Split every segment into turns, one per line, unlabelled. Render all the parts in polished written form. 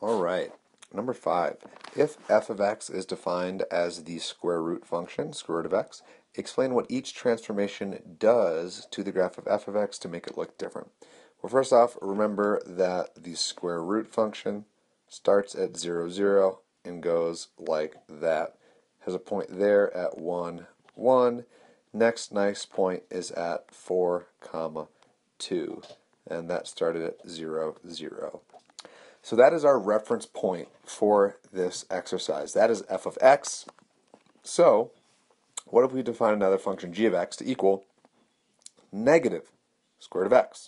All right, number 5. If f of x is defined as the square root function, square root of x, explain what each transformation does to the graph of f of x to make it look different. Well, first off, remember that the square root function starts at 0, 0 and goes like that. Has a point there at 1, 1. Next nice point is at 4, 2. And that started at 0, 0. So that is our reference point for this exercise. That is f of x. So what if we define another function g of x to equal negative square root of x?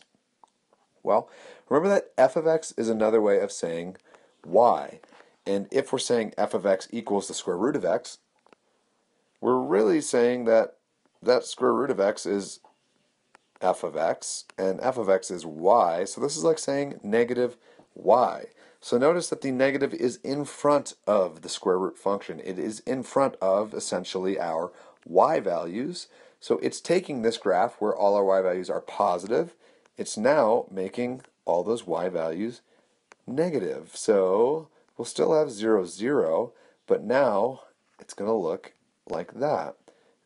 Well, remember that f of x is another way of saying y. And if we're saying f of x equals the square root of x, we're really saying that that square root of x is f of x, and f of x is y. So this is like saying negative y. So notice that the negative is in front of the square root function. It is in front of, essentially, our y values. So it's taking this graph where all our y values are positive. It's now making all those y values negative. So we'll still have 0, 0, but now it's going to look like that.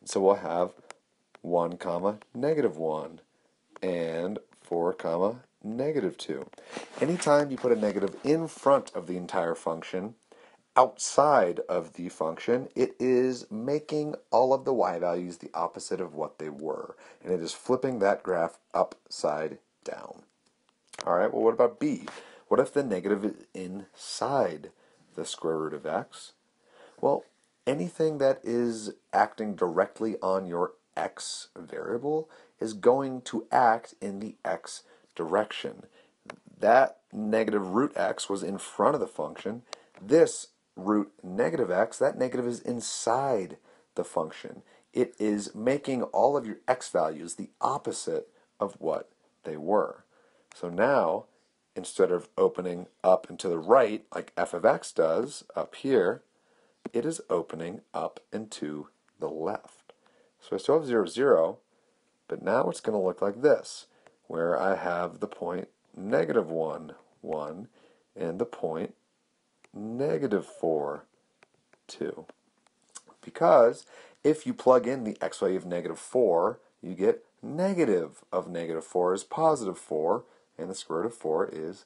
And so we'll have 1, negative 1, and 4, negative 2. Anytime you put a negative in front of the entire function, outside of the function, it is making all of the y values the opposite of what they were. And it is flipping that graph upside down. All right, well, what about b? What if the negative is inside the square root of x? Well, anything that is acting directly on your x variable is going to act in the x direction. That negative root x was in front of the function. This root negative x, that negative is inside the function. It is making all of your x values the opposite of what they were. So now, instead of opening up and to the right like f of x does up here, it is opening up and to the left. So I still have 0, 0, but now it's going to look like this, where I have the point negative 1, 1, and the point negative 4, 2. Because if you plug in the x value of negative 4, you get negative of negative 4 is positive 4, and the square root of 4 is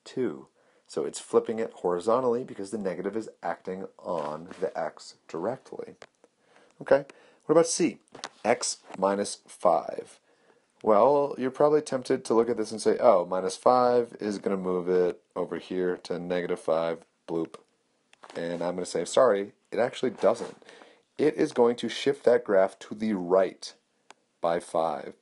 2. So it's flipping it horizontally because the negative is acting on the x directly. Okay, what about c? X minus 5. Well, you're probably tempted to look at this and say, oh, minus 5 is going to move it over here to negative 5, bloop. And I'm going to say, sorry, it actually doesn't. It is going to shift that graph to the right by 5.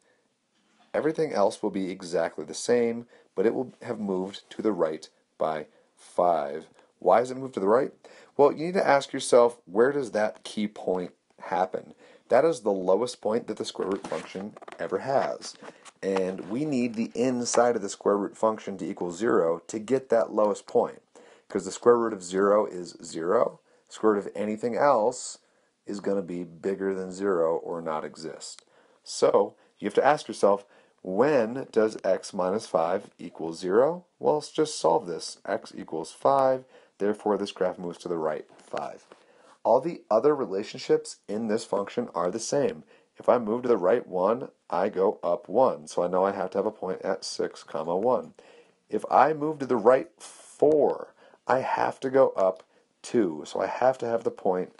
Everything else will be exactly the same, but it will have moved to the right by 5. Why does it move to the right? Well, you need to ask yourself, where does that key point happen? That is the lowest point that the square root function ever has. And we need the inside of the square root function to equal 0 to get that lowest point. Because the square root of 0 is 0. The square root of anything else is going to be bigger than 0 or not exist. So you have to ask yourself, when does x minus 5 equal 0? Well, let's just solve this. X equals 5. Therefore, this graph moves to the right 5. All the other relationships in this function are the same. If I move to the right 1, I go up 1. So I know I have to have a point at 6, 1. If I move to the right 4, I have to go up 2. So I have to have the point.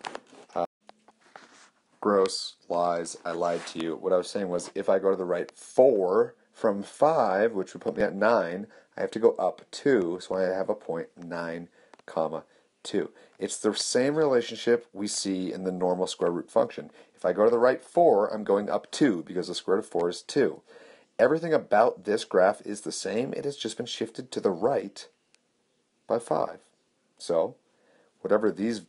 Gross lies, I lied to you. What I was saying was if I go to the right 4 from 5, which would put me at 9, I have to go up 2. So I have a point 9, 2. It's the same relationship we see in the normal square root function. If I go to the right 4, I'm going up 2 because the square root of 4 is 2. Everything about this graph is the same. It has just been shifted to the right by 5. So whatever these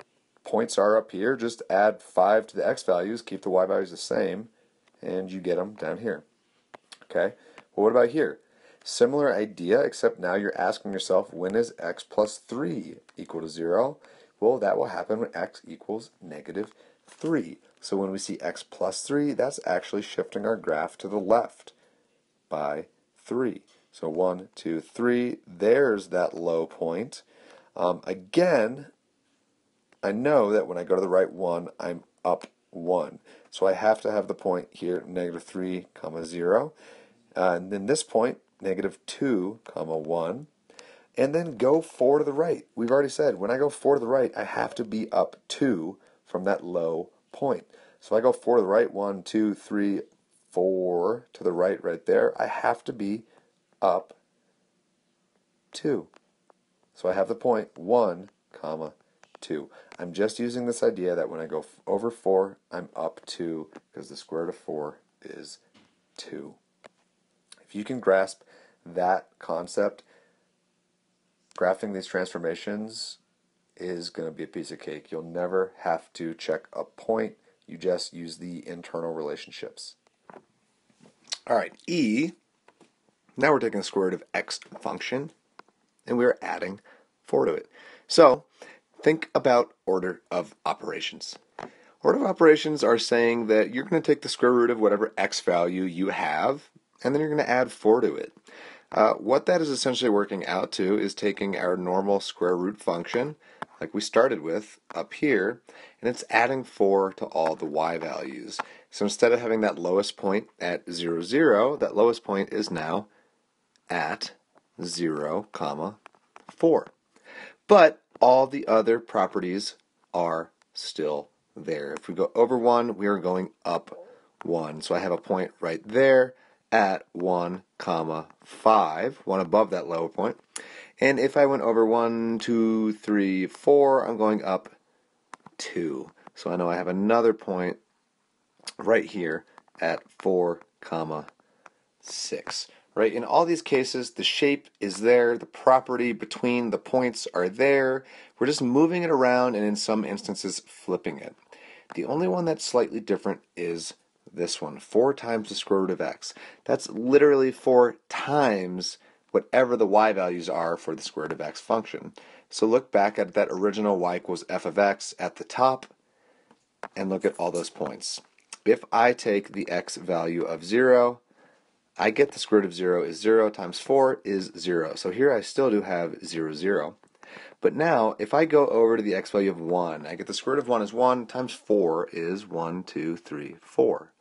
points are up here, just add 5 to the x values, keep the y values the same, and you get them down here. Okay? Well, what about here? Similar idea, except now you're asking yourself, when is x plus 3 equal to 0? Well, that will happen when x equals negative 3. So when we see x plus 3, that's actually shifting our graph to the left by 3. So 1, 2, 3, there's that low point. Again, I know that when I go to the right one, I'm up 1. So I have to have the point here, negative 3, comma 0. And then this point, negative 2, comma 1. And then go 4 to the right. We've already said when I go 4 to the right, I have to be up 2 from that low point. So I go 4 to the right, 1, 2, 3, 4 to the right there. I have to be up 2. So I have the point 1, comma 2. I'm just using this idea that when I go over 4, I'm up 2 because the square root of 4 is 2. If you can grasp that concept, graphing these transformations is going to be a piece of cake. You'll never have to check a point. You just use the internal relationships. All right, E. Now we're taking the square root of x function, and we're adding 4 to it. So think about order of operations. Order of operations are saying that you're going to take the square root of whatever x value you have, and then you're going to add 4 to it. What that is essentially working out to is taking our normal square root function, like we started with up here, and it's adding 4 to all the y values. So instead of having that lowest point at 0, 0, that lowest point is now at 0, comma 4. But all the other properties are still there. If we go over 1, we are going up 1. So I have a point right there at 1, comma 5, one above that lower point. And if I went over 1, 2, 3, 4, I'm going up 2. So I know I have another point right here at 4, comma 6. Right? In all these cases, the shape is there, the property between the points are there. We're just moving it around and in some instances flipping it. The only one that's slightly different is this one, 4 times the square root of x. That's literally 4 times whatever the y values are for the square root of x function. So look back at that original y equals f of x at the top and look at all those points. If I take the x value of 0, I get the square root of 0 is 0 times 4 is 0. So here I still do have 0, 0. But now, if I go over to the x value of 1, I get the square root of 1 is 1 times 4 is 1, 2, 3, 4.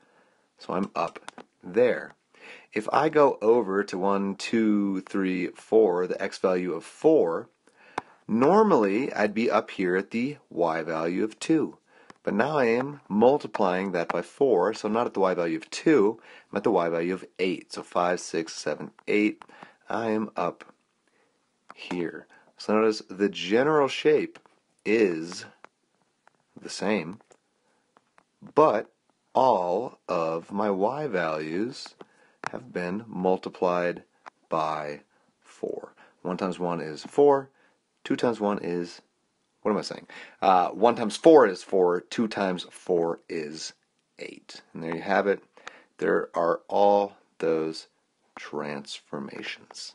So I'm up there. If I go over to 1, 2, 3, 4, the x value of 4, normally I'd be up here at the y value of 2. But now I am multiplying that by 4, so I'm not at the y value of 2, I'm at the y value of 8. So 5, 6, 7, 8, I am up here. So notice the general shape is the same, but all of my y values have been multiplied by 4. 1 times 1 is 4, 2 times 1 is, what am I saying? 1 times 4 is 4, 2 times 4 is 8. And there you have it. There are all those transformations.